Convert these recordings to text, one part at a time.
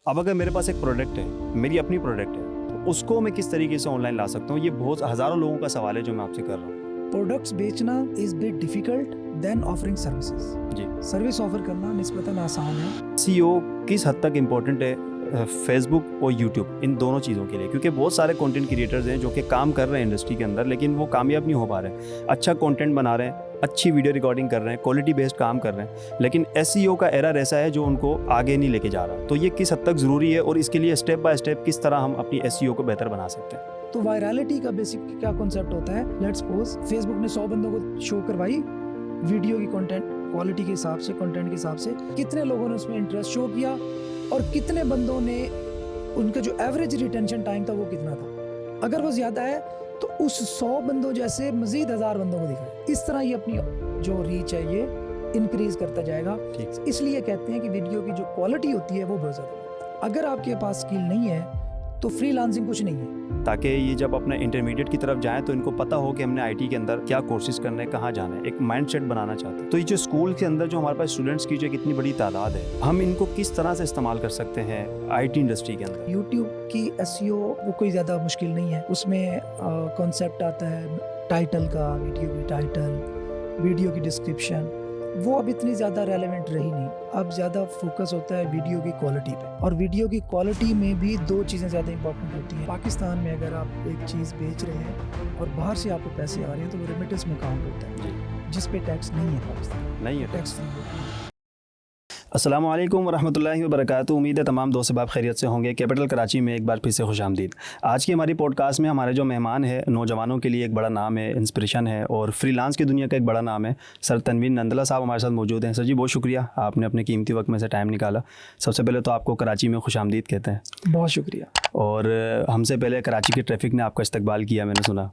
अब अगर मेरे पास एक प्रोडक्ट है, मेरी अपनी प्रोडक्ट है, तो उसको मैं किस तरीके से ऑनलाइन ला सकता हूँ? ये बहुत हज़ारों लोगों का सवाल है जो मैं आपसे कर रहा हूँ। प्रोडक्ट्स बेचना is bit difficult than offering services. जी, सर्विस ऑफर करना निस्बतन आसान है। एसईओ किस हद तक इम्पोर्टेंट है फेसबुक और यूट्यूब, इन दोनों चीज़ों के लिए? क्योंकि बहुत सारे कंटेंट क्रिएटर्स हैं जो कि काम कर रहे हैं इंडस्ट्री के अंदर, लेकिन वो कामयाब नहीं हो पा रहे हैं। अच्छा कंटेंट बना रहे हैं, अच्छी वीडियो रिकॉर्डिंग कर रहे हैं, क्वालिटी बेस्ड काम कर रहे हैं, लेकिन एसईओ का एरर ऐसा है जो उनको आगे नहीं लेके जा रहा। तो ये किस हद तक ज़रूरी है और इसके लिए स्टेप बाय स्टेप किस तरह हम अपनी एसईओ को बेहतर बना सकते हैं? तो वायरलिटी का बेसिक क्या कॉन्सेप्ट होता है? लेट्स सपोज फेसबुक ने 100 बंदों को शो करवाई वीडियो की कंटेंट क्वालिटी के हिसाब से, कंटेंट के हिसाब से, कितने लोगों ने उसमें इंटरेस्ट शो किया और कितने बंदों ने, उनका जो एवरेज रिटेंशन टाइम था वो कितना था। अगर वो ज़्यादा है तो उस 100 बंदों जैसे मजीद 1000 बंदों को दिखाए। इस तरह ये अपनी जो रीच है ये इंक्रीज करता जाएगा। ठीक। इसलिए कहते हैं कि वीडियो की जो क्वालिटी होती है वो बहुत ज़्यादा। अगर आपके पास स्किल नहीं है तो फ्रीलांसिंग कुछ नहीं है। ताकि ये जब अपने इंटरमीडिएट की तरफ जाएं तो इनको पता हो कि हमने आईटी के अंदर क्या कोर्सेज करने हैं, कहाँ जाना है, एक माइंडसेट बनाना चाहते हैं। तो ये जो स्कूल के अंदर जो हमारे पास स्टूडेंट्स की जो एक इतनी बड़ी तादाद है, हम इनको किस तरह से इस्तेमाल कर सकते हैं आईटी इंडस्ट्री के अंदर? यूट्यूब की एसईओ वो कोई ज़्यादा मुश्किल नहीं है। उसमें कॉन्सेप्ट आता है टाइटल का, वीडियो की टाइटल, वीडियो की डिस्क्रिप्शन, वो अब इतनी ज़्यादा रेलेवेंट रही नहीं। अब ज़्यादा फोकस होता है वीडियो की क्वालिटी पे, और वीडियो की क्वालिटी में भी दो चीज़ें ज़्यादा इंपॉर्टेंट होती हैं। पाकिस्तान में अगर आप एक चीज़ बेच रहे हैं और बाहर से आपको पैसे आ रहे हैं तो वो रेमिटेंस में काउंट होता है, जिस पे टैक्स नहीं है पाकिस्तान। नहीं है टैक्स फ्री। अस्सलाम वालेकुम वरहमतुल्लाहि वबरकातुहू। उम्मीद है तमाम दोस्त बाब खैरियत से होंगे। कैपिटल कराची में एक बार फिर से खुशामदीद। आज की हमारी पॉडकास्ट में हमारे जो मेहमान है, नौजवानों के लिए एक बड़ा नाम है, इंस्पिरेशन है और फ्रीलांस की दुनिया का एक बड़ा नाम है। सर तनवीर नंदला साहब हमारे साथ मौजूद हैं। सर जी बहुत शुक्रिया, आपने अपने कीमती वक्त में से टाइम निकाला। सबसे पहले तो आपको कराची में खुशामदीद कहते हैं। बहुत शुक्रिया। और हमसे पहले कराची के ट्रैफिक ने आपका इस्तकबाल किया, मैंने सुना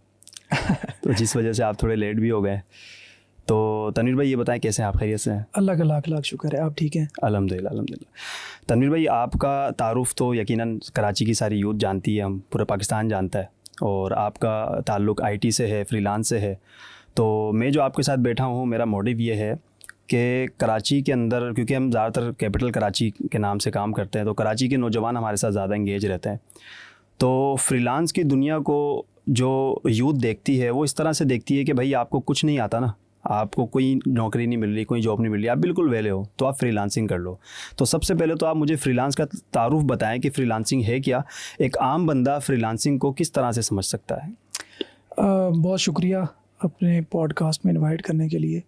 तो जिस वजह से आप थोड़े लेट भी हो गए। तो तनवीर भाई ये बताएं कैसे हैं आप? खैरियत से हैं? अल्लाह का लाख लाख शुक्र है, आप ठीक हैं? अल्हम्दुलिल्लाह अल्हम्दुलिल्लाह। तनवीर भाई आपका तारुफ तो यकीनन कराची की सारी यूथ जानती है, हम पूरा पाकिस्तान जानता है, और आपका ताल्लुक़ आईटी से है, फ्रीलांस से है। तो मैं जो आपके साथ बैठा हूँ, मेरा मोटिव ये है कि कराची के अंदर, क्योंकि हम ज़्यादातर कैपिटल कराची के नाम से काम करते हैं, तो कराची के नौजवान हमारे साथ ज़्यादा इंगेज रहते हैं। तो फ्रीलांस की दुनिया को जो यूथ देखती है वो इस तरह से देखती है कि भाई आपको कुछ नहीं आता ना, आपको कोई नौकरी नहीं मिल रही, कोई जॉब नहीं मिल रही, आप बिल्कुल वेले हो, तो आप फ्रीलांसिंग कर लो। तो सबसे पहले तो आप मुझे फ्रीलांस का तारुफ बताएं कि फ्रीलांसिंग है क्या, एक आम बंदा फ्रीलांसिंग को किस तरह से समझ सकता है? बहुत शुक्रिया अपने पॉडकास्ट में इनवाइट करने के लिए।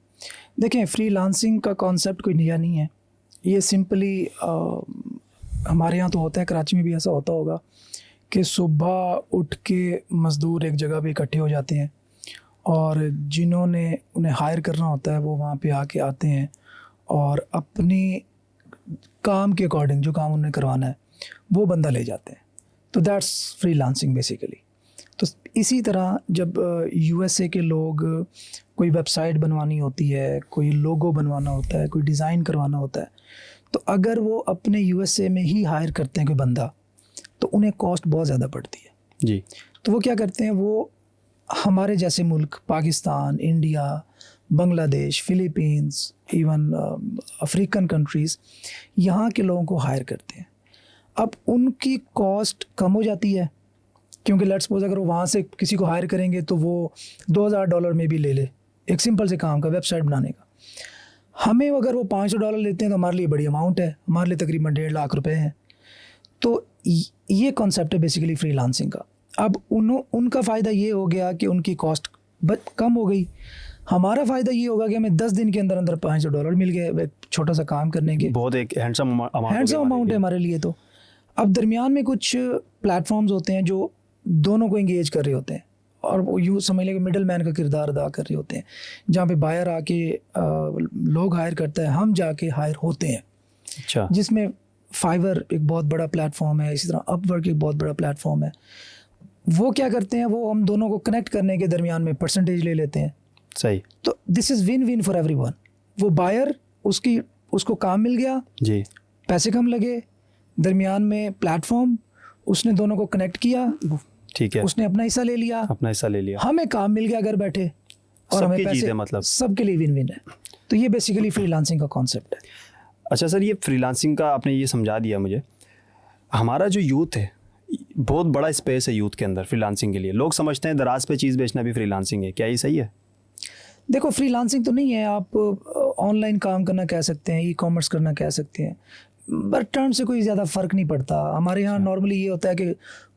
देखें, फ्रीलांसिंग का कॉन्सेप्ट कोई नया नहीं है। ये सिंपली हमारे यहाँ तो होता है, कराची में भी ऐसा होता होगा कि सुबह उठ के मज़दूर एक जगह पे इकट्ठे हो जाते हैं और जिन्होंने उन्हें हायर करना होता है वो वहाँ पे आके आते हैं और अपनी काम के अकॉर्डिंग जो काम उन्हें करवाना है वो बंदा ले जाते हैं। तो दैट्स फ्रीलांसिंग बेसिकली। तो इसी तरह जब यूएसए के लोग कोई वेबसाइट बनवानी होती है, कोई लोगो बनवाना होता है, कोई डिज़ाइन करवाना होता है, तो अगर वो अपने यूएसए में ही हायर करते हैं कोई बंदा, तो उन्हें कॉस्ट बहुत ज़्यादा पड़ती है जी। तो वो क्या करते हैं, वो हमारे जैसे मुल्क Pakistan, India, Bangladesh, Philippines, even African countries, यहाँ के लोगों को हायर करते हैं। अब उनकी कॉस्ट कम हो जाती है, क्योंकि लेट्स सपोज अगर वो वहाँ से किसी को हायर करेंगे तो वो $2000 में भी ले ले एक सिंपल से काम का, वेबसाइट बनाने का। हमें अगर वो $500 लेते हैं तो हमारे लिए बड़ी अमाउंट है, हमारे लिए तकरीबन 1.5 लाख रुपए हैं। तो ये कॉन्सेप्ट है बेसिकली फ्रीलांसिंग का। अब उनका फ़ायदा ये हो गया कि उनकी कॉस्ट कम हो गई। हमारा फ़ायदा ये होगा कि हमें 10 दिन के अंदर अंदर $500 मिल गए एक छोटा सा काम करने के। बहुत एक हैंडसम अमाउंट है हमारे लिए। तो अब दरमियान में कुछ प्लेटफॉर्म्स होते हैं जो दोनों को इंगेज कर रहे होते हैं और वो यूँ समझ लें कि मिडल मैन का किरदार अदा कर रहे होते हैं, जहाँ पे बायर आके लोग हायर करता है, हम जाके हायर होते हैं। अच्छा। जिसमें फाइवर एक बहुत बड़ा प्लेटफॉर्म है, इसी तरह अपवर्क एक बहुत बड़ा प्लेटफॉर्म है। वो क्या करते हैं, वो हम दोनों को कनेक्ट करने के दरमियान में परसेंटेज ले लेते हैं। सही। तो this is win win for everyone. वो बायर उसको काम मिल गया जी, पैसे कम लगे, दरमियान में प्लेटफॉर्म उसने दोनों को कनेक्ट किया, ठीक है, उसने अपना हिस्सा ले लिया, हमें काम मिल गया घर बैठे और हमें पैसे, मतलब सबके लिए विन विन है। तो ये बेसिकली फ्रीलांसिंग का कॉन्सेप्ट है। अच्छा सर, ये फ्रीलांसिंग का आपने ये समझा दिया मुझे। हमारा जो यूथ है, बहुत बड़ा स्पेस है यूथ के अंदर फ्रीलांसिंग के लिए। लोग समझते हैं दराज पे चीज़ बेचना भी फ्रीलांसिंग है, क्या ये सही है? देखो, फ्रीलांसिंग तो नहीं है, आप ऑनलाइन काम करना कह सकते हैं, ई कॉमर्स करना कह सकते हैं, बट टर्म से कोई ज़्यादा फ़र्क नहीं पड़ता। हमारे यहाँ नॉर्मली ये होता है कि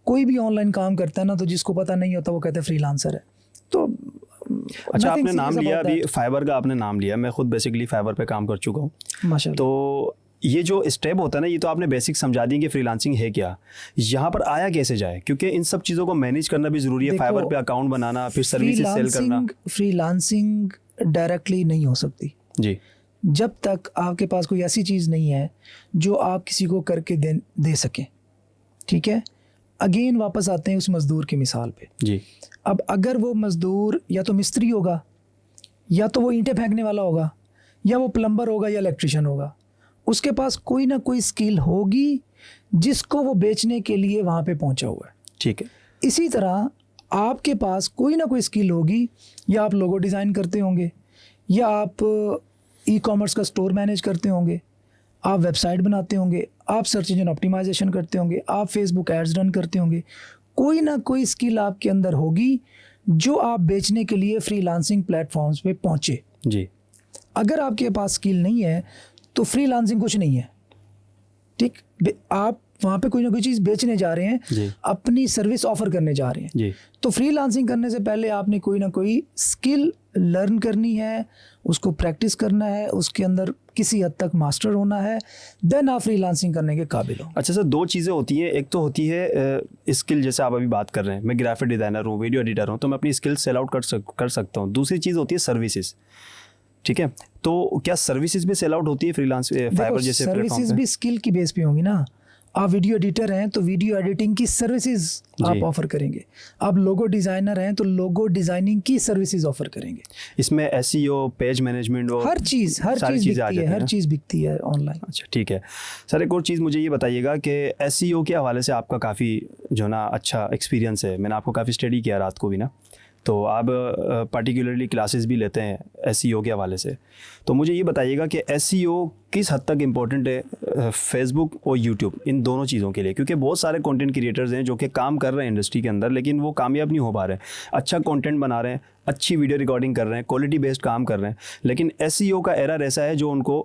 कोई भी ऑनलाइन काम करता है ना, तो जिसको पता नहीं होता वो कहते हैं फ्रीलांसर है। तो अच्छा, आपने नाम लिया अभी फाइवर का, आपने नाम लिया, मैं खुद बेसिकली फाइवर पे काम कर चुका हूँ माशाल्लाह। तो ये जो स्टेप होता है ना, ये तो आपने बेसिक समझा दी कि फ्रीलांसिंग है क्या, यहाँ पर आया कैसे जाए, क्योंकि इन सब चीज़ों को मैनेज करना भी ज़रूरी है। फाइवर पे अकाउंट बनाना, फिर सर्विसेज सेल करना। फ्रीलांसिंग डायरेक्टली नहीं हो सकती जी, जब तक आपके पास कोई ऐसी चीज़ नहीं है जो आप किसी को करके दे सकें। ठीक है, अगेन वापस आते हैं उस मज़दूर की मिसाल पे। जी, अब अगर वो मज़दूर या तो मिस्त्री होगा, या तो वो ईंटें फेंकने वाला होगा, या वो प्लम्बर होगा, या इलेक्ट्रिशियन होगा, उसके पास कोई ना कोई स्किल होगी जिसको वो बेचने के लिए वहाँ पे पहुँचा हुआ है। ठीक है। इसी तरह आपके पास कोई ना कोई स्किल होगी, या आप लोगो डिज़ाइन करते होंगे, या आप ई कॉमर्स का स्टोर मैनेज करते होंगे, आप वेबसाइट बनाते होंगे, आप सर्च इंजन ऑप्टिमाइजेशन करते होंगे, आप फेसबुक एड्स रन करते होंगे। कोई ना कोई स्किल आपके अंदर होगी जो आप बेचने के लिए फ्रीलांसिंग प्लेटफॉर्म्स पे पहुँचे। जी, अगर आपके पास स्किल नहीं है तो फ्रीलांसिंग कुछ नहीं है। ठीक, आप वहाँ पे कोई ना कोई चीज़ बेचने जा रहे जी। हैं, अपनी सर्विस ऑफर करने जा रहे हैं। जी, तो फ्रीलांसिंग करने से पहले आपने कोई ना कोई स्किल लर्न करनी है, उसको प्रैक्टिस करना है, उसके अंदर किसी हद तक मास्टर होना है, देन आप फ्रीलांसिंग करने के काबिल हो। अच्छा सर, दो चीज़ें होती हैं। एक तो होती है स्किल, जैसे आप अभी बात कर रहे हैं, मैं ग्राफिक डिज़ाइनर हूँ, वीडियो एडिटर हूँ, तो मैं अपनी स्किल सेल आउट कर सकता हूँ। दूसरी चीज़ होती है सर्विसेज। ठीक है, तो क्या सर्विसेज भी सेल आउट होती है फ्रीलांस फाइवर जैसे प्लेटफॉर्म सर्विसेज पे? भी स्किल की बेस पे होंगी ना। आप वीडियो एडिटर हैं तो वीडियो एडिटिंग की सर्विसेज आप ऑफर करेंगे, आप लोगो डिज़ाइनर हैं तो लोगो डिज़ाइनिंग की सर्विसेज ऑफर करेंगे। इसमें एसईओ, पेज मैनेजमेंट और हर चीज़ बिकती है, हर चीज़ बिकती है ऑनलाइन। अच्छा, ठीक है सर। एक और चीज़ मुझे ये बताइएगा कि एसईओ के हवाले से आपका काफ़ी जो ना अच्छा एक्सपीरियंस है, मैंने आपको काफ़ी स्टडी किया रात को भी ना, तो आप पर्टिकुलरली क्लासेस भी लेते हैं एसईओ के हवाले से। तो मुझे ये बताइएगा कि एसईओ किस हद तक इम्पोर्टेंट है फेसबुक और यूट्यूब, इन दोनों चीज़ों के लिए? क्योंकि बहुत सारे कंटेंट क्रिएटर्स हैं जो कि काम कर रहे हैं इंडस्ट्री के अंदर, लेकिन वो कामयाब नहीं हो पा रहे हैं। अच्छा कंटेंट बना रहे हैं, अच्छी वीडियो रिकॉर्डिंग कर रहे हैं, क्वालिटी बेस्ड काम कर रहे हैं, लेकिन एसईओ का एरर ऐसा है जो उनको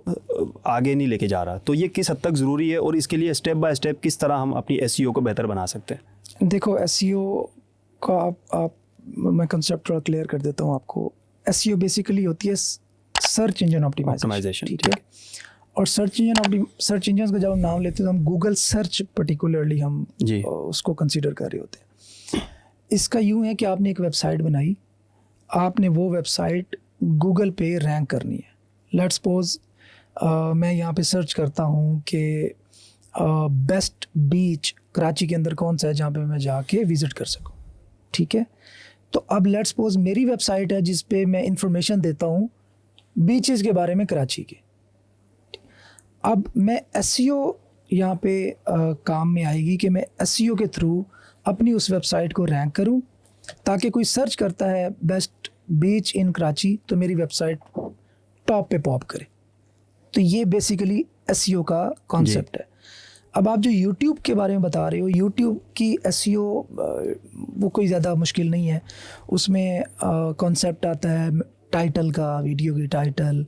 आगे नहीं लेके जा रहा। तो ये किस हद तक ज़रूरी है और इसके लिए स्टेप बाय स्टेप किस तरह हम अपनी एसईओ को बेहतर बना सकते हैं? देखो, एसईओ का आप मैं कंसेप्ट थोड़ा क्लियर कर देता हूँ आपको। एसईओ बेसिकली होती है सर्च इंजन ऑप्टिमाइजेशन। ठीक है, और सर्च इंजन का जब हम नाम लेते हैं तो हम गूगल सर्च पर्टिकुलरली हम उसको कंसीडर कर रहे होते हैं। इसका यूँ है कि आपने एक वेबसाइट बनाई, आपने वो वेबसाइट गूगल पे रैंक करनी है। लेट्स सपोज मैं यहाँ पे सर्च करता हूँ कि बेस्ट बीच कराची के अंदर कौन सा है जहाँ पे मैं जाके विज़िट कर सकूँ। ठीक है, तो अब लेट्स सपोज मेरी वेबसाइट है जिस पे मैं इंफॉर्मेशन देता हूँ बीचेस के बारे में कराची के। अब मैं एसईओ यहाँ पे काम में आएगी कि मैं एसईओ के थ्रू अपनी उस वेबसाइट को रैंक करूँ, ताकि कोई सर्च करता है बेस्ट बीच इन कराची तो मेरी वेबसाइट टॉप पे पॉप करे। तो ये बेसिकली एसईओ का कॉन्सेप्ट है। अब आप जो यूट्यूब के बारे में बता रहे हो, यूट्यूब की एसईओ वो कोई ज़्यादा मुश्किल नहीं है। उसमें कॉन्सेप्ट आता है टाइटल का, वीडियो की टाइटल,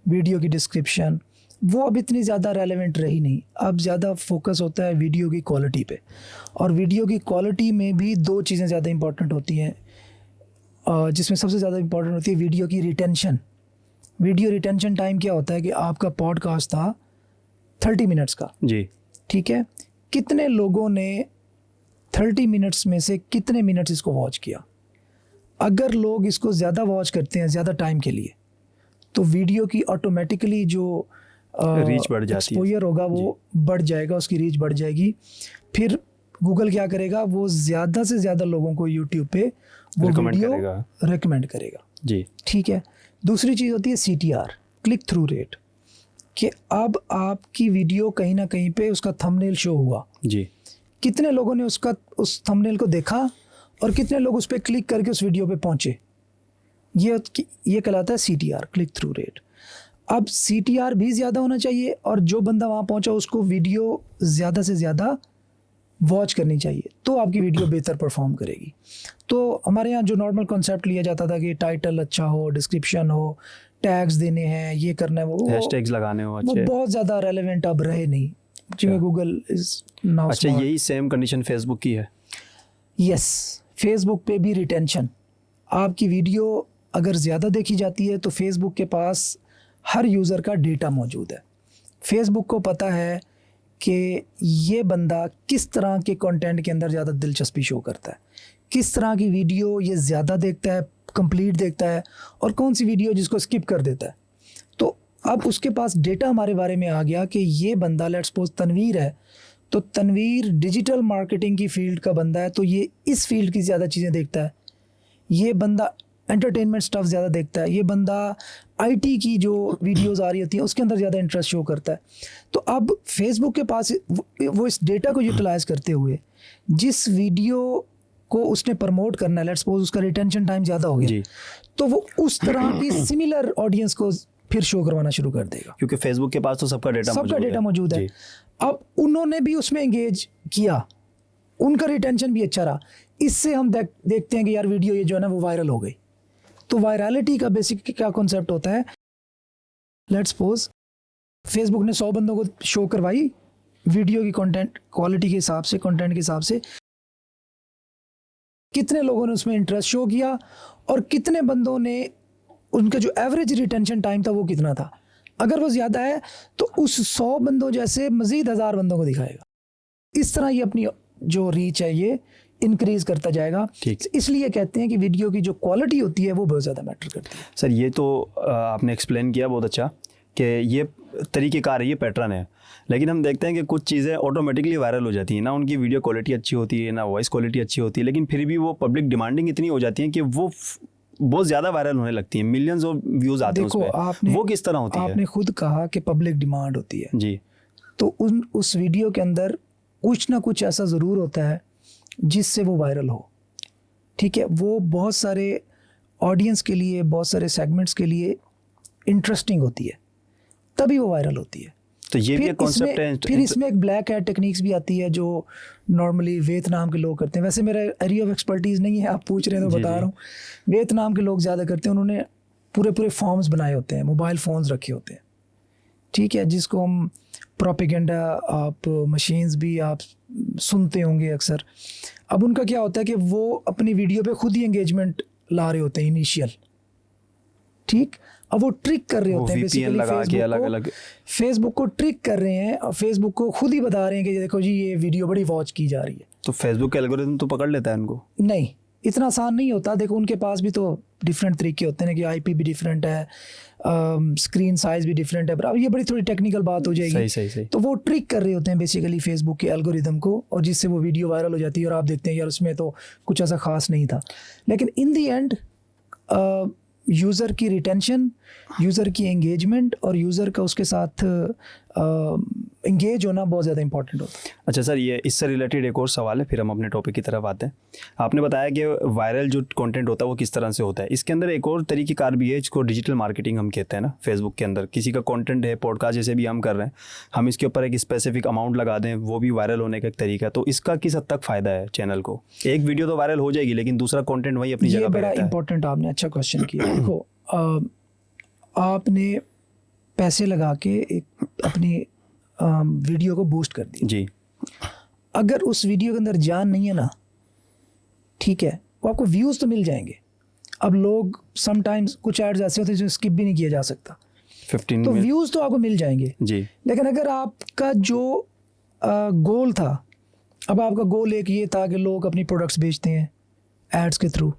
वीडियो की डिस्क्रिप्शन, वो अब इतनी ज़्यादा रेलेवेंट रही नहीं। अब ज़्यादा फोकस होता है वीडियो की क्वालिटी पे, और वीडियो की क्वालिटी में भी दो चीज़ें ज़्यादा इंपॉर्टेंट होती हैं, जिसमें सबसे ज़्यादा इंपॉर्टेंट होती है वीडियो की रिटेंशन। वीडियो रिटेंशन टाइम क्या होता है कि आपका पॉडकास्ट था 30 मिनट्स का जी, ठीक है, कितने लोगों ने 30 मिनट्स में से कितने मिनट्स इसको वॉच किया? अगर लोग इसको ज़्यादा वॉच करते हैं ज़्यादा टाइम के लिए, तो वीडियो की ऑटोमेटिकली जो रीच बढ़ जाती है, एक्सपोजर होगा वो बढ़ जाएगा, उसकी रीच बढ़ जाएगी। फिर गूगल क्या करेगा, वो ज़्यादा से ज़्यादा लोगों को यूट्यूब पे वो वीडियो रिकमेंड करेगा। जी, ठीक है। दूसरी चीज़ होती है CTR, क्लिक थ्रू रेट, कि अब आपकी वीडियो कहीं ना कहीं पे उसका थंबनेल शो हुआ जी, कितने लोगों ने उस थंबनेल को देखा और कितने लोग उस पर क्लिक करके उस वीडियो पे पहुंचे, ये कहलाता है CTR, क्लिक थ्रू रेट। अब CTR भी ज़्यादा होना चाहिए और जो बंदा वहाँ पहुंचा उसको वीडियो ज़्यादा से ज़्यादा वॉच करनी चाहिए, तो आपकी वीडियो बेहतर परफॉर्म करेगी। तो हमारे यहाँ जो नॉर्मल कॉन्सेप्ट लिया जाता था कि टाइटल अच्छा हो, डिस्क्रिप्शन हो, टैग्स देने हैं, ये करना है, वो हैशटैग्स लगाने हो वो अच्छे। बहुत ज़्यादा रेलेवेंट अब रहे नहीं, जिसमें गूगल इज नाउ अच्छा, यही सेम कंडीशन फेसबुक की है? यस, फेसबुक पे भी रिटेंशन, आपकी वीडियो अगर ज़्यादा देखी जाती है तो फेसबुक के पास हर यूज़र का डेटा मौजूद है। फेसबुक को पता है कि ये बंदा किस तरह के कंटेंट के अंदर ज़्यादा दिलचस्पी शो करता है, किस तरह की वीडियो ये ज़्यादा देखता है, कंप्लीट देखता है, और कौन सी वीडियो जिसको स्किप कर देता है। तो अब उसके पास डेटा हमारे बारे में आ गया कि ये बंदा, लेट्स सपोज तनवीर है, तो तनवीर डिजिटल मार्केटिंग की फील्ड का बंदा है, तो ये इस फील्ड की ज़्यादा चीज़ें देखता है। ये बंदा एंटरटेनमेंट स्टफ ज़्यादा देखता है, ये बंदा आईटी की जो वीडियोस आ रही होती हैं उसके अंदर ज़्यादा इंटरेस्ट शो करता है। तो अब फेसबुक के पास वो इस डेटा को यूटिलाइज़ करते हुए जिस वीडियो को उसने प्रमोट करना है, लेट्स सपोज उसका रिटेंशन टाइम ज़्यादा हो गया, तो वो उस तरह की सिमिलर ऑडियंस को फिर शो करवाना शुरू कर देगा, क्योंकि फेसबुक के पास तो सबका डेटा मौजूद है। अब उन्होंने भी उसमें एंगेज किया, उनका रिटेंशन भी अच्छा रहा, इससे हम देखते हैं कि यार वीडियो ये जो है ना वो वायरल हो गई। तो वायरलिटी का बेसिक क्या कॉन्सेप्ट होता है, लेट्स सपोज फेसबुक ने 100 बंदों को शो करवाई वीडियो की कंटेंट क्वालिटी के हिसाब से, कंटेंट के हिसाब से, कितने लोगों ने उसमें इंटरेस्ट शो किया और कितने बंदों ने, उनका जो एवरेज रिटेंशन टाइम था वो कितना था। अगर वो ज़्यादा है तो उस 100 बंदों जैसे मज़ीद 1000 बंदों को दिखाएगा। इस तरह ये अपनी जो रीच है ये इंक्रीज करता जाएगा। इसलिए कहते हैं कि वीडियो की जो क्वालिटी होती है वो बहुत ज़्यादा मैटर करती है। सर ये तो आपने एक्सप्लेन किया बहुत अच्छा कि ये तरीक़ेकार है, ये पैटर्न है, लेकिन हम देखते हैं कि कुछ चीज़ें ऑटोमेटिकली वायरल हो जाती हैं ना, उनकी वीडियो क्वालिटी अच्छी होती है ना वॉइस क्वालिटी अच्छी होती है, लेकिन फिर भी वो पब्लिक डिमांडिंग इतनी हो जाती है कि वो बहुत ज़्यादा वायरल होने लगती है, मिलियंस ऑफ व्यूज़ आते हैं उसपे। वो किस तरह होती है? आपने खुद कहा कि पब्लिक डिमांड होती है जी, तो उस वीडियो के अंदर कुछ ना कुछ ऐसा ज़रूर होता है जिससे वो वायरल हो। ठीक है, वो बहुत सारे ऑडियंस के लिए, बहुत सारे सेगमेंट्स के लिए इंटरेस्टिंग होती है, तभी वो वायरल होती है। तो ये भी एक कॉन्सेप्ट है। फिर इसमें एक ब्लैक हैट टेक्निक्स भी आती है जो नॉर्मली वियतनाम के लोग करते हैं। वैसे मेरा एरिया ऑफ एक्सपर्टीज़ नहीं है, आप पूछ रहे हैं तो बता रहा हूँ। वियतनाम के लोग ज़्यादा करते हैं, उन्होंने पूरे फॉर्म्स बनाए होते हैं, मोबाइल फ़ोन्स रखे होते हैं, ठीक है, जिसको हम प्रोपेगेंडा, आप मशीन्स भी आप सुनते होंगे अक्सर। अब उनका क्या होता है कि वो अपनी वीडियो पे खुद ही एंगेजमेंट ला रहे होते हैं इनिशियल, ठीक। अब वो ट्रिक कर रहे होते हैं बेसिकली, फेसबुक को ट्रिक कर रहे हैं और फेसबुक को खुद ही बता रहे हैं कि देखो जी ये वीडियो बड़ी वॉच की जा रही है। तो फेसबुक के एल्गोरिथम तो पकड़ लेता है उनको? नहीं, इतना आसान नहीं होता। देखो उनके पास भी तो डिफरेंट तरीके होते हैं कि आईपी भी डिफरेंट है, स्क्रीन साइज भी डिफरेंट है। अब ये बड़ी थोड़ी टेक्निकल बात हो जाएगी। सही। तो वो ट्रिक कर रहे होते हैं बेसिकली फेसबुक के एल्गोरिथम को, और जिससे वो वीडियो वायरल हो जाती है और आप देखते हैं यार उसमें तो कुछ ऐसा खास नहीं था। लेकिन इन दी एंड यूज़र की रिटेंशन, यूज़र की एंगेजमेंट और यूज़र का उसके साथ एंगेज होना बहुत ज़्यादा इंपॉर्टेंट होता है। अच्छा सर, ये इससे रिलेटेड एक और सवाल है, फिर हम अपने टॉपिक की तरफ आते हैं। आपने बताया कि वायरल जो कंटेंट होता है वो किस तरह से होता है। इसके अंदर एक और तरीक़ेकार भी है जिसको डिजिटल मार्केटिंग हम कहते हैं ना। फेसबुक के अंदर किसी का कंटेंट है, पॉडकास्ट जैसे भी हम कर रहे हैं, हम इसके ऊपर एक स्पेसिफिक अमाउंट लगा दें, वो भी वायरल होने का एक तरीका है। तो इसका किस हद तक फ़ायदा है चैनल को? एक वीडियो तो वायरल हो जाएगी लेकिन दूसरा कंटेंट वही अपनी जगह पर रहता है। बड़ा इंपॉर्टेंट, आपने अच्छा क्वेश्चन किया। देखो आपने पैसे लगा के एक अपनी वीडियो को बूस्ट कर दिया जी, अगर उस वीडियो के अंदर जान नहीं है ना, ठीक है, वो आपको व्यूज़ तो मिल जाएंगे। अब लोग समटाइम्स कुछ एड्स ऐसे होते हैं जो स्किप भी नहीं किया जा सकता, 15 तो व्यूज़ तो आपको मिल जाएंगे जी। लेकिन अगर आपका जो गोल था, अब आपका गोल एक ये था कि लोग अपनी प्रोडक्ट्स बेचते हैं एड्स के थ्रू,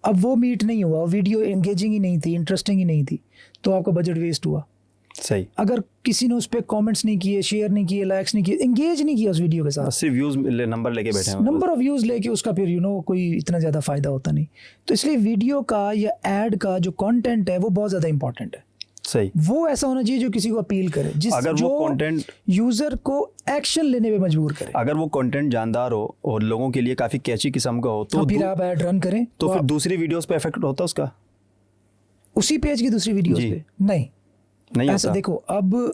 अब वो मीट नहीं हुआ, वीडियो एंगेजिंग ही नहीं थी, इंटरेस्टिंग ही नहीं थी, तो आपका बजट वेस्ट हुआ। सही। अगर किसी ने उस पर कमेंट्स नहीं किए, शेयर नहीं किए, लाइक्स नहीं किए, एंगेज नहीं किया उस वीडियो के साथ, सिर्फ व्यूज़ नंबर लेके बैठे हैं, नंबर ऑफ व्यूज़ लेके, उसका फिर कोई इतना ज़्यादा फ़ायदा होता नहीं। तो इसलिए वीडियो का या एड का जो कंटेंट है वो बहुत ज़्यादा इंपॉर्टेंट है। सही। वो ऐसा होना चाहिए जो किसी को अपील करे, अगर वो कंटेंट यूज़र को एक्शन लेने पे मजबूर करे। अगर वो कंटेंट जानदार हो और लोगों के लिए काफ़ी कैची किस्म का हो तो फिर आप ऐड रन करें तो फिर दूसरी वीडियोस पे इफेक्ट होता है उसका, उसी पेज की दूसरी वीडियोस पे नहीं ऐसा होता। देखो अब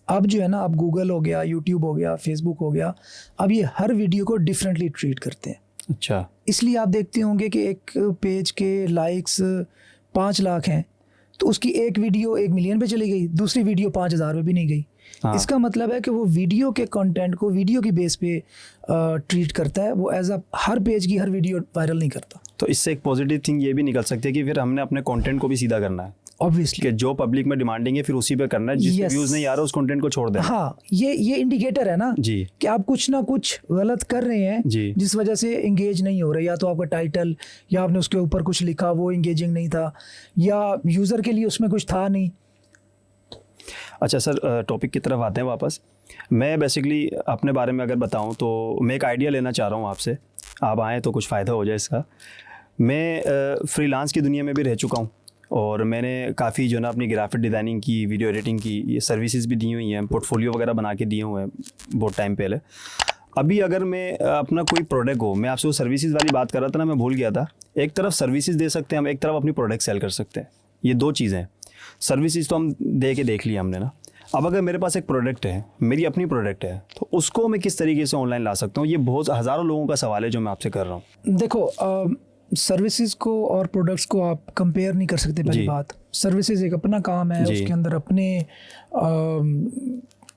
अब जो है ना, अब गूगल हो गया, यूट्यूब हो गया, फेसबुक हो गया, अब ये हर वीडियो को डिफरेंटली ट्रीट करते हैं। अच्छा। इसलिए आप देखते होंगे कि एक पेज के लाइक्स 5 लाख हैं, तो उसकी एक वीडियो 1 मिलियन पे चली गई, दूसरी वीडियो 5,000 पे भी नहीं गई। हाँ। इसका मतलब है कि वो वीडियो के कंटेंट को वीडियो की बेस पे ट्रीट करता है, वो एज अ हर पेज की हर वीडियो वायरल नहीं करता। तो इससे एक पॉजिटिव थिंग ये भी निकल सकती है कि फिर हमने अपने कंटेंट को भी सीधा करना है, ऑब्वियसली कि जो पब्लिक में डिमांडिंग है फिर उसी पे करना है, जिस पे Yes. व्यूज नहीं आ रहा उस कंटेंट को छोड़ देना। हाँ, ये इंडिकेटर है ना जी कि आप कुछ ना कुछ गलत कर रहे हैं, जी। जिस वजह से इंगेज नहीं हो रहे। या तो आपका टाइटल या आपने उसके ऊपर कुछ लिखा वो इंगेजिंग नहीं था, या यूज़र के लिए उसमें कुछ था नहीं। अच्छा सर, टॉपिक की तरफ आते हैं वापस। मैं बेसिकली अपने बारे में अगर बताऊं तो मैं एक आइडिया लेना चाह रहा हूं आपसे, आप आएँ तो कुछ फ़ायदा हो जाए इसका। मैं फ्रीलांस की दुनिया में भी रह चुका हूं और मैंने काफ़ी जो ना अपनी ग्राफिक डिज़ाइनिंग की, वीडियो एडिटिंग की, ये सर्विसेज भी दी हुई हैं, पोर्टफोलियो वगैरह बना के दिए हुए हैं बहुत टाइम पहले। अभी अगर मैं अपना कोई प्रोडक्ट हो, मैं आपसे वो सर्विसेज वाली बात कर रहा था ना, मैं भूल गया था। एक तरफ सर्विसेज दे सकते हैं हम, एक तरफ अपनी प्रोडक्ट सेल कर सकते हैं। ये दो चीज़ें हैं। सर्विसेज तो हम देख लिया हमने ना। अब अगर मेरे पास एक प्रोडक्ट है, मेरी अपनी प्रोडक्ट है, तो उसको मैं किस तरीके से ऑनलाइन ला सकता हूँ? ये बहुत हज़ारों लोगों का सवाल है जो मैं आपसे कर रहा हूँ। देखो, सर्विसेज को और प्रोडक्ट्स को आप कंपेयर नहीं कर सकते। पहली जी। बात, सर्विसेज एक अपना काम है, जी। उसके अंदर अपने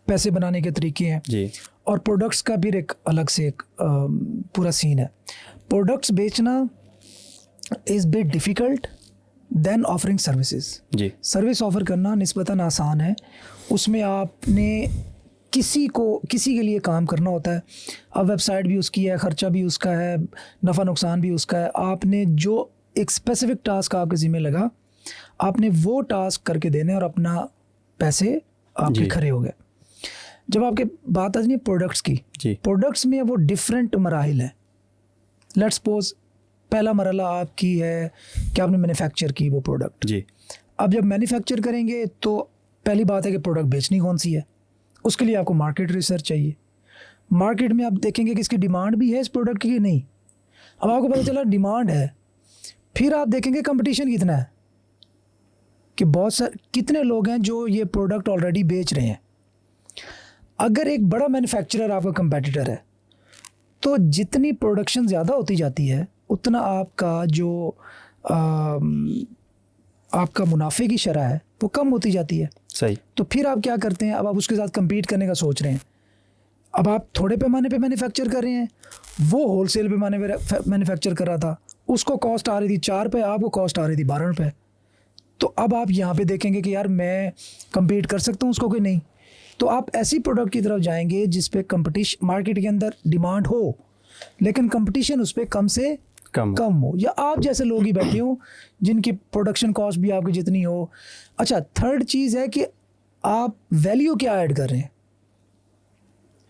पैसे बनाने के तरीके हैं, जी और प्रोडक्ट्स का भी एक अलग से एक पूरा सीन है। प्रोडक्ट्स बेचना is bit difficult than offering services. जी सर्विस ऑफ़र करना निस्बतन आसान है, उसमें आपने किसी के लिए काम करना होता है। अब वेबसाइट भी उसकी है, ख़र्चा भी उसका है, नफ़ा नुकसान भी उसका है। आपने जो एक स्पेसिफिक टास्क आपके ज़िम्मे लगा, आपने वो टास्क करके देने और अपना पैसे आपके जी। खरे हो गए। जब आपके बात आती है प्रोडक्ट्स की, जी प्रोडक्ट्स में वो डिफरेंट मराहिल हैं। लेट्स सपोज पहला मरला आपकी है कि आपने मैन्युफैक्चर की वो प्रोडक्ट। जी अब जब मैन्युफैक्चर करेंगे तो पहली बात है कि प्रोडक्ट बेचनी कौन सी है, उसके लिए आपको मार्केट रिसर्च चाहिए। मार्केट में आप देखेंगे कि इसकी डिमांड भी है इस प्रोडक्ट की नहीं। अब आपको पता चला डिमांड है, फिर आप देखेंगे कंपटीशन कितना है, कि बहुत सारे कितने लोग हैं जो ये प्रोडक्ट ऑलरेडी बेच रहे हैं। अगर एक बड़ा मैन्युफैक्चरर आपका कंपेटिटर है, तो जितनी प्रोडक्शन ज़्यादा होती जाती है उतना आपका जो आपका मुनाफे की शरह है वो कम होती जाती है। सही। तो फिर आप क्या करते हैं, अब आप उसके साथ compete करने का सोच रहे हैं। अब आप थोड़े पैमाने पे मैन्युफैक्चर कर रहे हैं, वो होलसेल पैमाने पे मैन्युफैक्चर कर रहा था, उसको कॉस्ट आ रही थी 4 रुपये, आपको कॉस्ट आ रही थी 12 रुपये। तो अब आप यहाँ पे देखेंगे कि यार मैं compete कर सकता हूँ उसको कि नहीं। तो आप ऐसी प्रोडक्ट की तरफ जाएंगे जिस पे कंपटीशन, मार्केट के अंदर डिमांड हो लेकिन कंपटीशन उस पर कम से कम हो, या आप जैसे लोग ही बैठे हो जिनकी प्रोडक्शन कॉस्ट भी आपकी जितनी हो। अच्छा, थर्ड चीज़ है कि आप वैल्यू क्या ऐड कर रहे हैं।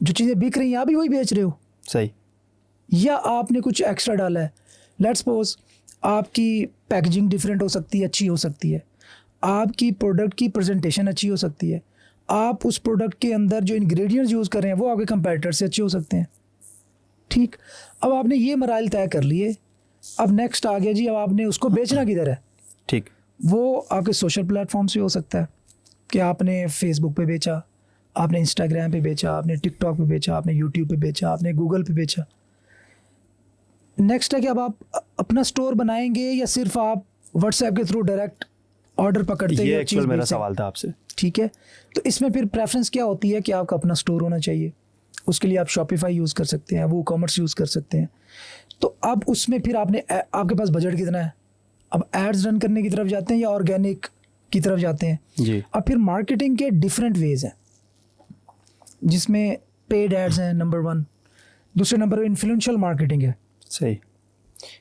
जो चीज़ें बिक रही हैं आप भी वही बेच रहे हो, सही। या आपने कुछ एक्स्ट्रा डाला है। लेट्स सपोज आपकी पैकेजिंग डिफरेंट हो सकती है, अच्छी हो सकती है, आपकी प्रोडक्ट की प्रेजेंटेशन अच्छी हो सकती है, आप उस प्रोडक्ट के अंदर जो इंग्रेडिएंट्स यूज़ कर रहे हैं वो आपके कंपेटिटर से अच्छे हो सकते हैं। ठीक, अब आपने ये मराइल तय कर लिए। अब नेक्स्ट आ गया जी, अब आपने उसको बेचना किधर है। ठीक। वो आपके सोशल प्लेटफॉर्म से हो सकता है कि आपने फेसबुक पे बेचा, आपने इंस्टाग्राम पे बेचा, आपने टिकटॉक पे बेचा, आपने यूट्यूब पे बेचा, आपने गूगल पे बेचा। नेक्स्ट है कि अब आप अपना स्टोर बनाएंगे या सिर्फ आप व्हाट्सएप के थ्रू डायरेक्ट ऑर्डर पकड़ते ये हैं। एक्चुअल मेरा सवाल था आपसे। ठीक है, तो इसमें फिर प्रेफरेंस क्या होती है कि आपका अपना स्टोर होना चाहिए। उसके लिए आप शॉपिफाई यूज़ कर सकते हैं, वो कॉमर्स यूज़ कर सकते हैं। तो अब उसमें फिर आपके पास बजट कितना है, अब एड्स रन करने की तरफ जाते हैं या ऑर्गेनिक की तरफ जाते हैं। जी। अब फिर मार्केटिंग के डिफरेंट वेज हैं, जिसमें पेड एड्स हैं नंबर 1, दूसरे नंबर पर इन्फ्लुएंशियल मार्केटिंग है। सही।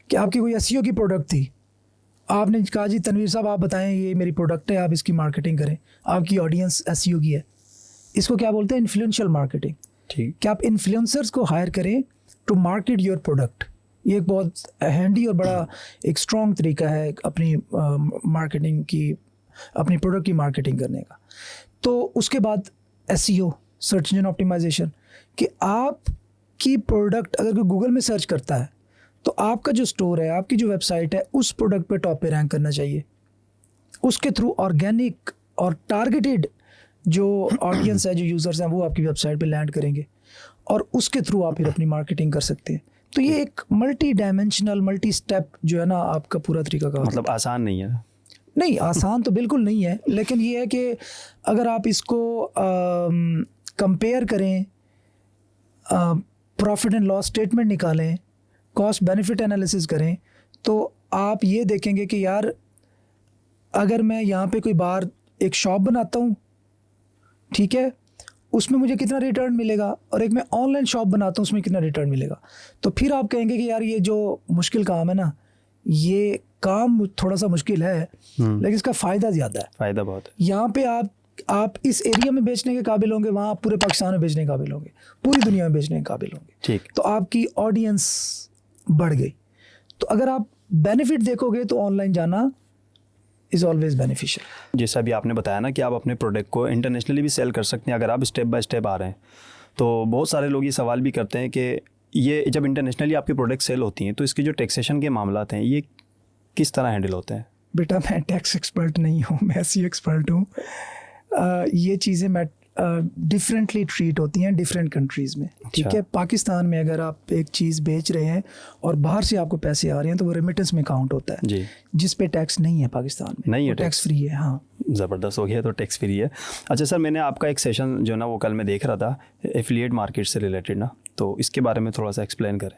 कि आपकी कोई एसईओ की प्रोडक्ट थी, आपने कहा जी तनवीर साहब आप बताएं ये मेरी प्रोडक्ट है, आप इसकी मार्केटिंग करें, आपकी ऑडियंस एसईओ की है। इसको क्या बोलते हैं, इन्फ्लुएंशियल मार्केटिंग। ठीक। कि आप इन्फ्लुएंसर्स को हायर करें टू मार्केट योर प्रोडक्ट। ये एक बहुत हैंडी और बड़ा एक स्ट्रॉन्ग तरीका है अपनी मार्केटिंग की, अपनी प्रोडक्ट की मार्केटिंग करने का। तो उसके बाद एसईओ, सर्च इंजन ऑप्टिमाइजेशन, कि आपकी प्रोडक्ट अगर कोई गूगल में सर्च करता है तो आपका जो स्टोर है, आपकी जो वेबसाइट है, उस प्रोडक्ट पे टॉप पे रैंक करना चाहिए। उसके थ्रू ऑर्गेनिक और टारगेटेड जो ऑडियंस है, जो यूज़र्स हैं, वो आपकी वेबसाइट पे लैंड करेंगे और उसके थ्रू आप फिर अपनी मार्केटिंग कर सकते हैं। तो ये एक मल्टी डायमेंशनल, मल्टी स्टेप जो है ना आपका पूरा तरीका मतलब आसान नहीं है। नहीं, आसान तो बिल्कुल नहीं है, लेकिन ये है कि अगर आप इसको कंपेयर करें, प्रॉफिट एंड लॉस स्टेटमेंट निकालें, कॉस्ट बेनिफिट एनालिसिस करें, तो आप ये देखेंगे कि यार अगर मैं यहाँ पे कोई बाहर एक शॉप बनाता हूँ, ठीक है, उसमें मुझे कितना रिटर्न मिलेगा, और एक मैं ऑनलाइन शॉप बनाता हूँ उसमें कितना रिटर्न मिलेगा, तो फिर आप कहेंगे कि यार ये जो मुश्किल काम है ना, ये काम थोड़ा सा मुश्किल है लेकिन इसका फ़ायदा ज़्यादा है। फ़ायदा बहुत है। यहाँ पे आप इस एरिया में बेचने के काबिल होंगे, वहाँ आप पूरे पाकिस्तान में बेचने के काबिल होंगे, पूरी दुनिया में बेचने के काबिल होंगे। ठीक। तो आपकी ऑडियंस बढ़ गई। तो अगर आप बेनिफिट देखोगे तो ऑनलाइन जाना इज़ ऑलवेज बेनिफिशियल। जैसा भी आपने बताया ना कि आप अपने प्रोडक्ट को इंटरनेशनली भी सेल कर सकते हैं अगर आप स्टेप बाय स्टेप आ रहे हैं। तो बहुत सारे लोग ये सवाल भी करते हैं कि ये जब इंटरनेशनली आपकी प्रोडक्ट सेल होती हैं तो इसकी जो टैक्सेशन के मामलात हैं ये किस तरह हैंडल होते हैं? बेटा मैं टैक्स एक्सपर्ट नहीं हूँ, मैं ऐसी एक्सपर्ट हूँ। ये चीज़ें मैं डिफरेंटली ट्रीट होती हैं डिफरेंट कंट्रीज़ में। ठीक है, पाकिस्तान में अगर आप एक चीज़ बेच रहे हैं और बाहर से आपको पैसे आ रहे हैं तो वो रेमिटेंस में काउंट होता है जी, जिस पे टैक्स नहीं है पाकिस्तान में, नहीं है, टैक्स फ्री है। हाँ, ज़बरदस्त हो गया, तो टैक्स फ्री है। अच्छा सर, मैंने आपका एक सेशन जो ना वो कल मैं देख रहा था एफिलिएट मार्केट से रिलेटेड ना, तो इसके बारे में थोड़ा सा एक्सप्लेन करें।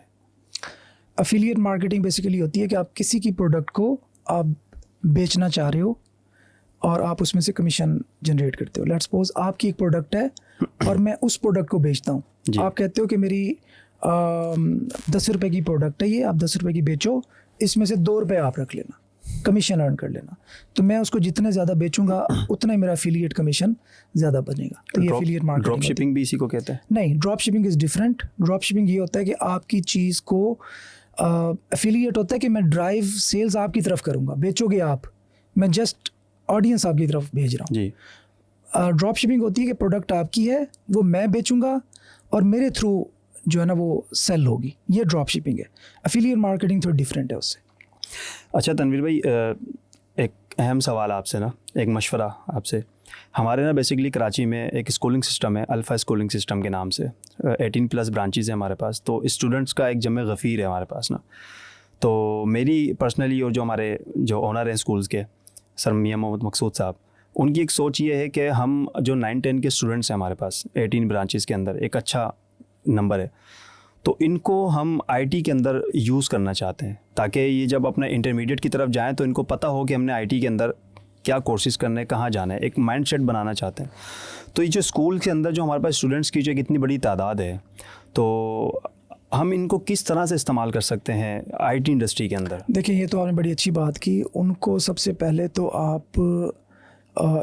एफिलिएट मार्केटिंग बेसिकली होती है कि आप किसी की प्रोडक्ट को आप बेचना चाह रहे हो और आप उसमें से कमीशन जनरेट करते हो। लेट्स सपोज आपकी एक प्रोडक्ट है और मैं उस प्रोडक्ट को बेचता हूँ। आप कहते हो कि मेरी 10 रुपये की प्रोडक्ट है ये, आप 10 रुपये की बेचो, इसमें से 2 रुपये आप रख लेना, कमीशन अर्न कर लेना। तो मैं उसको जितने ज़्यादा बेचूंगा उतना ही मेरा एफिलिएट कमीशन ज़्यादा बनेगा। तो ये एफिलिएट मार्केटिंग। ड्रॉप शिपिंग भी इसी को कहते हैं? नहीं, drop shipping is different. Drop shipping ये होता है कि आपकी चीज़ को एफिलिएट होता है कि मैं ड्राइव सेल्स आपकी तरफ करूँगा, बेचोगे आप, मैं जस्ट ऑडियंस आपकी तरफ भेज रहा हूँ जी। ड्रॉप शिपिंग होती है कि प्रोडक्ट आपकी है, वो मैं बेचूंगा और मेरे थ्रू जो है ना वो सेल होगी, ये ड्रॉप शिपिंग है। एफिलिएट मार्केटिंग थोड़ी डिफरेंट है उससे। अच्छा तनवीर भाई, एक अहम सवाल आपसे ना, एक मशवरा आपसे। हमारे ना बेसिकली कराची में एक स्कूलिंग सिस्टम है, अल्फ़ा स्कूलिंग सिस्टम के नाम से, 18+ ब्रांचेज़ है हमारे पास। तो स्टूडेंट्स का एक जमे गफ़ीर है हमारे पास ना। तो मेरी पर्सनली और जो हमारे जो ओनर हैं स्कूल्स के सर मियां मोहम्मद मकसूद साहब, उनकी एक सोच ये है कि हम जो 9-10 के स्टूडेंट्स हैं हमारे पास 18 ब्रांचेज़ के अंदर, एक अच्छा नंबर है, तो इनको हम आईटी के अंदर यूज़ करना चाहते हैं ताकि ये जब अपने इंटरमीडिएट की तरफ जाएं तो इनको पता हो कि हमने आईटी के अंदर क्या कोर्सेज़ करने, कहाँ जाना है, एक माइंडसेट बनाना चाहते हैं। तो ये जो स्कूल के अंदर जो हमारे पास स्टूडेंट्स की जो एक इतनी बड़ी तादाद है, तो हम इनको किस तरह से इस्तेमाल कर सकते हैं आईटी इंडस्ट्री के अंदर? देखिए, ये तो आपने बड़ी अच्छी बात की। उनको सबसे पहले तो आप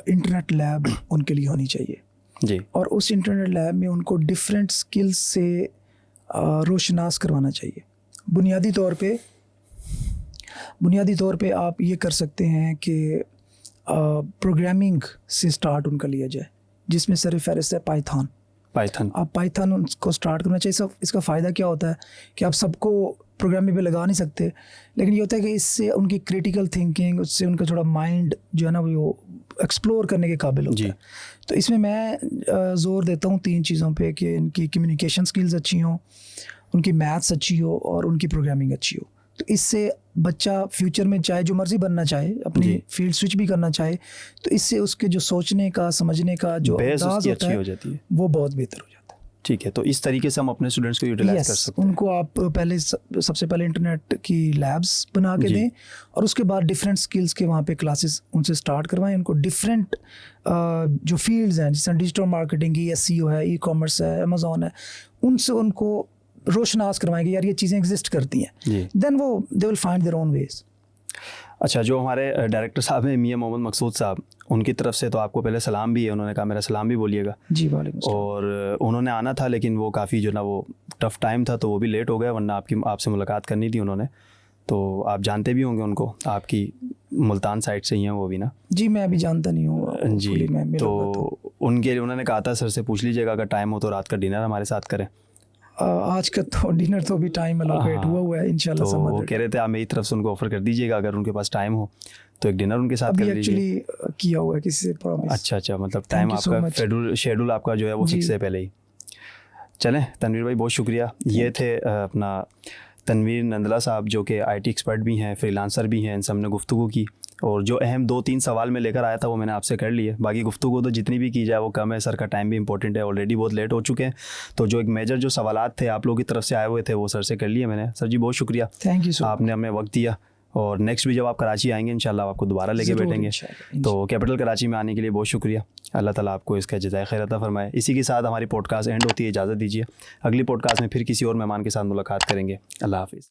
इंटरनेट लैब उनके लिए होनी चाहिए जी, और उस इंटरनेट लैब में उनको डिफरेंट स्किल्स से रोशनास करवाना चाहिए। बुनियादी तौर पे आप ये कर सकते हैं कि प्रोग्रामिंग से स्टार्ट उनका लिया जाए, जिसमें सर फहरिस्त है पाइथन। आप पाइथन उनको स्टार्ट करना चाहिए। सब इसका फ़ायदा क्या होता है कि आप सबको प्रोग्रामिंग पे लगा नहीं सकते, लेकिन ये होता है कि इससे उनकी क्रिटिकल थिंकिंग, उससे उनका थोड़ा माइंड जो है ना वो एक्सप्लोर करने के काबिल होता है। तो इसमें मैं ज़ोर देता हूँ 3 चीज़ों पे कि इनकी कम्युनिकेशन स्किल्स अच्छी हों, उनकी मैथ्स अच्छी हो और उनकी प्रोग्रामिंग अच्छी हो। तो इससे बच्चा फ्यूचर में चाहे जो मर्ज़ी बनना चाहे, अपनी फील्ड स्विच भी करना चाहे, तो इससे उसके जो सोचने का, समझने का जो अंदाज़ होता है, हो जाती है, वो बहुत बेहतर हो जाता है। ठीक है, तो इस तरीके से हम अपने स्टूडेंट्स को यूटिलाइज कर सकते हैं। उनको आप सबसे पहले इंटरनेट की लैब्स बना के दें और उसके बाद डिफरेंट स्किल्स के वहाँ पे क्लासेस उनसे स्टार्ट करवाएं। उनको डिफरेंट जो फील्ड्स हैं, जैसे डिजिटल मार्केटिंग की, SEO है, ई-कॉमर्स है, अमेज़ॉन है, उनसे उनको रोशनास करवाएंगे यार ये चीज़ें एग्जिस्ट करती हैं, देन वो they will find their own ways. अच्छा, जो हमारे डायरेक्टर साहब हैं मियां मोहम्मद मकसूद साहब, उनकी तरफ से तो आपको पहले सलाम भी है, उन्होंने कहा मेरा सलाम भी बोलिएगा। जी, वालेकुम सलाम। और उन्होंने आना था लेकिन वो काफ़ी जो ना वो टफ़ टाइम था तो वो भी लेट हो गया, वरना आपसे मुलाकात करनी थी उन्होंने। तो आप जानते भी होंगे उनको, आपकी मुल्तान साइड से ही हैं वो भी ना? जी, मैं अभी जानता नहीं हूँ जी। तो उन्होंने कहा था सर से पूछ लीजिएगा अगर टाइम हो तो रात का डिनर हमारे साथ करें। आज का तो डिनर तो भी टाइम अलोकेट हुआ है इंशाल्लाह। तो वो कह रहे थे आप मेरी तरफ से उनको ऑफर कर दीजिएगा, अगर उनके पास टाइम हो तो एक डिनर उनके साथ कर दीजिए। एक्चुअली किया हुआ है किसी से प्रॉमिस। अच्छा, मतलब टाइम आपका शेड्यूल आपका जो है वो फिक्स है पहले ही। चलें तनवीर भाई, बहुत शुक्रिया। ये थे अपना तनवीर नंदला साहब, जो कि IT एक्सपर्ट भी हैं, फ्रीलांसर भी हैं। इनसे हमने गुफ्तगू की और जो अहम 2-3 सवाल मैं लेकर आया था वो मैंने आपसे कर लिए। बाकी गुफ्तगू तो जितनी भी की जाए वो कम है, सर का टाइम भी इंपॉर्टेंट है, ऑलरेडी बहुत लेट हो चुके हैं। तो जो एक मेजर जो सवालात थे आप लोगों की तरफ से आए हुए थे वो सर से कर लिए मैंने। सर जी बहुत शुक्रिया, थैंक यू सर, आपने हमें वक्त दिया। और नेक्स्ट भी जब आप कराची आएंगे इंशाल्लाह आपको दोबारा लेके बैठेंगे। तो कैपिटल कराची में आने के लिए बहुत शुक्रिया। अल्लाह ताला आपको इसका जज़ाए खैर अता फरमाए। इसी के साथ हमारी पॉडकास्ट एंड होती है, इजाज़त दीजिए। अगली पॉडकास्ट में फिर किसी और मेहमान के साथ मुलाकात करेंगे। अल्लाह हाफिज़।